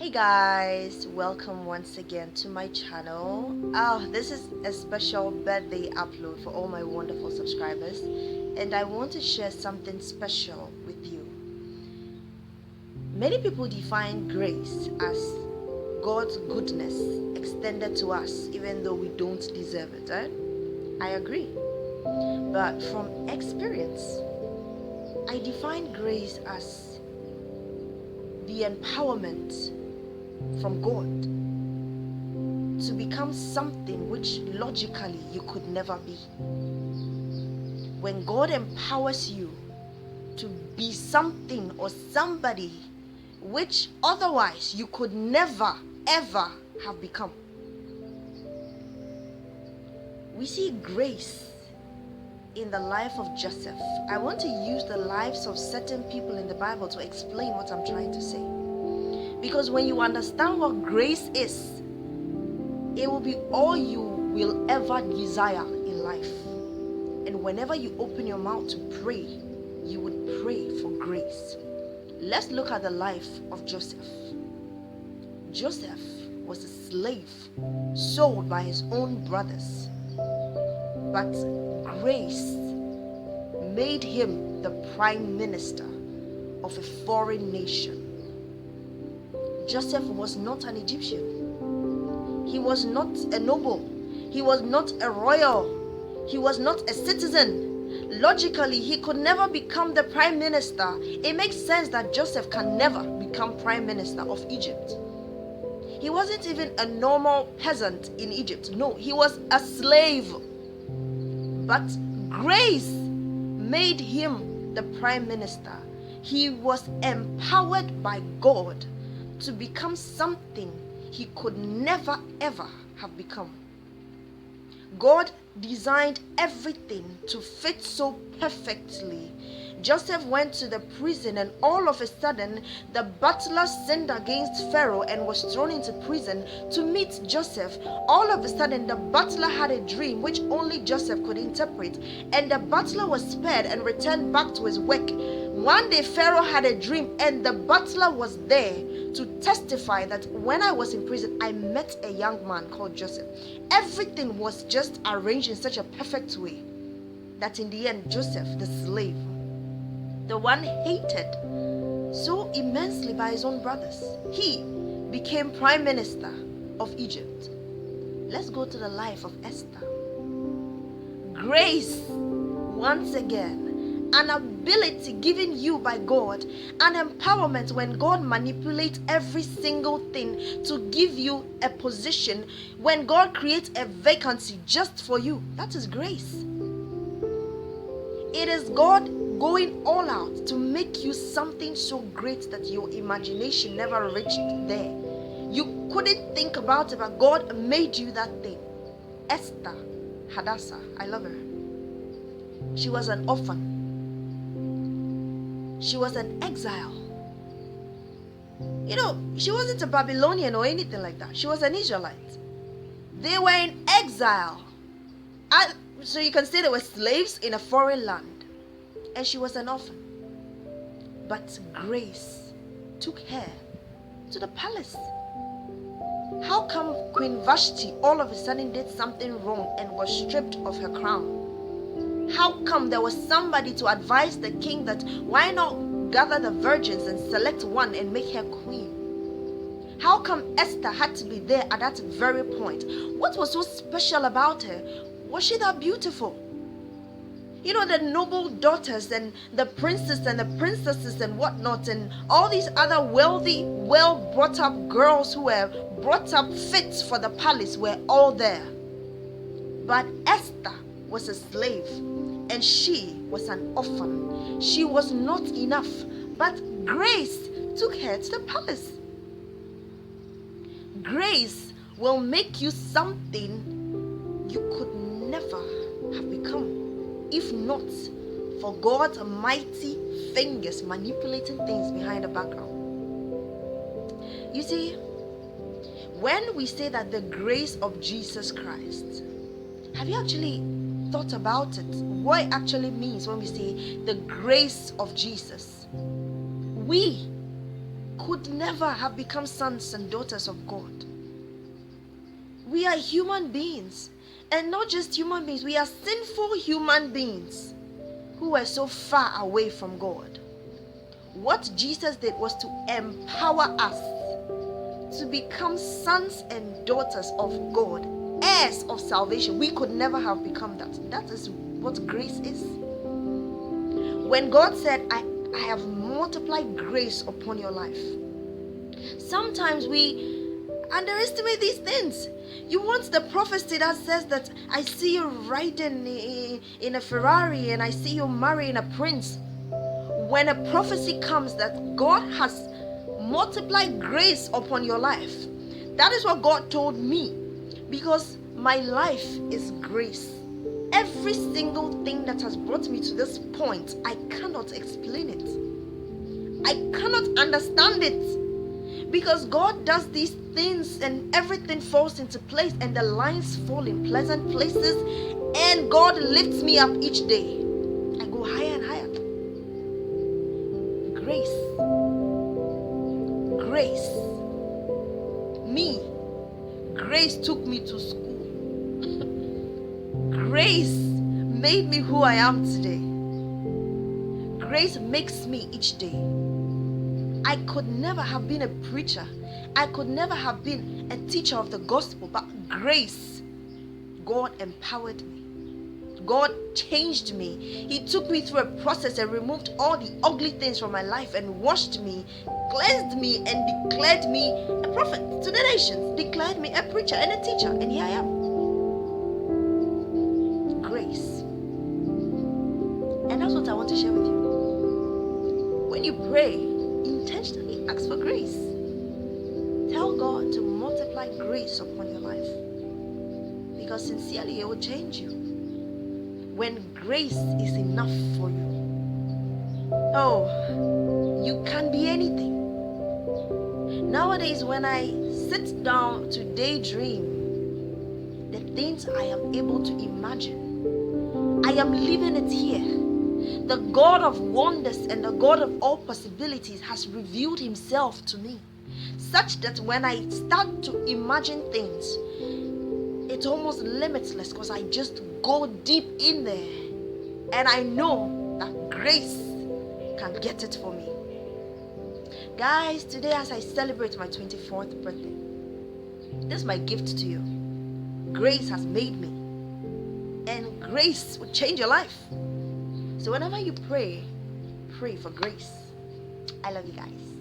Hey guys, welcome once again to my channel. This is a special birthday upload for all my wonderful subscribers, and I want to share something special with you. Many people define grace as God's goodness extended to us even though we don't deserve it, right? I agree. But from experience, I define grace as the empowerment from God to become something which logically you could never be. When God empowers you to be something or somebody which otherwise you could never ever have become. We see grace in the life of Joseph. I want to use the lives of certain people in the Bible to explain what I'm trying to say. Because when you understand what grace is, it will be all you will ever desire in life. And whenever you open your mouth to pray, you would pray for grace. Let's look at the life of Joseph. Joseph was a slave sold by his own brothers. But grace made him the prime minister of a foreign nation. Joseph was not an Egyptian. He was not a noble. He was not a royal. He was not a citizen. Logically, he could never become the prime minister. It makes sense that Joseph can never become prime minister of Egypt. He wasn't even a normal peasant in Egypt. No, he was a slave. But grace made him the prime minister. He was empowered by God to become something he could never ever have become. God designed everything to fit so perfectly. Joseph went to the prison, and all of a sudden the butler sinned against Pharaoh and was thrown into prison to meet Joseph. All of a sudden the butler had a dream which only Joseph could interpret, and the butler was spared and returned back to his work. One day Pharaoh had a dream, and the butler was there to testify that when I was in prison, I met a young man called Joseph. Everything was just arranged in such a perfect way that in the end, Joseph, the slave, the one hated so immensely by his own brothers, he became prime minister of Egypt. Let's go to the life of Esther. Grace, once again, an ability given you by God, an empowerment when God manipulates every single thing to give you a position, when God creates a vacancy just for you. That is grace. It is God going all out to make you something so great that your imagination never reached there. You couldn't think about it, but God made you that thing. Esther, Hadassah, I love her. She was an orphan. She was an exile. She wasn't a Babylonian or anything like that. She was an Israelite. They were in exile. So you can say they were slaves in a foreign land. And she was an orphan. But grace took her to the palace. How come Queen Vashti all of a sudden did something wrong and was stripped of her crown? How come there was somebody to advise the king that why not gather the virgins and select one and make her queen? How come Esther had to be there at that very point? What was so special about her? Was she that beautiful? The noble daughters and the princes and the princesses and whatnot, and all these other wealthy, well brought up girls who were brought up fit for the palace were all there. But Esther was a slave, and she was an orphan. She was not enough, but grace took her to the palace. Grace will make you something you could never have become if not for God's mighty fingers manipulating things behind the background. You see, when we say that the grace of Jesus Christ, have you actually thought about it? What it actually means when we say the grace of Jesus? We could never have become sons and daughters of God. We are human beings, and not just human beings, we are sinful human beings who were so far away from God. What Jesus did was to empower us to become sons and daughters of God, heirs of salvation. We could never have become that. That is what grace is. When God said, I have multiplied grace upon your life, sometimes we underestimate these things. You want the prophecy that says that I see you riding in a Ferrari and I see you marrying a prince. When a prophecy comes that God has multiplied grace upon your life, that is what God told me, because my life is grace. Every single thing that has brought me to this point, I cannot explain it. I cannot understand it, because God does these things and everything falls into place and the lines fall in pleasant places, and God lifts me up each day. I go higher and higher. Grace. Grace. Me. Grace took me to school. Grace made me who I am today. Grace makes me each day. I could never have been a preacher. I could never have been a teacher of the gospel, but grace, God empowered me. God changed me. He took me through a process and removed all the ugly things from my life and washed me, cleansed me, and declared me a prophet to the nations, declared me a preacher and a teacher, and here I am. Grace. And that's what I want to share with you. When you pray, intentionally ask for grace. Tell God to multiply grace upon your life, because sincerely it will change you. When grace is enough for you, oh, you can be anything. Nowadays, when I sit down to daydream the things I am able to imagine, I am living it here. The God of wonders and the God of all possibilities has revealed himself to me, such that when I start to imagine things, it's almost limitless, because I just go deep in there and I know that grace can get it for me. Guys, today as I celebrate my 24th birthday, this is my gift to you. Grace has made me, and grace will change your life. So whenever you pray, pray for grace. I love you guys.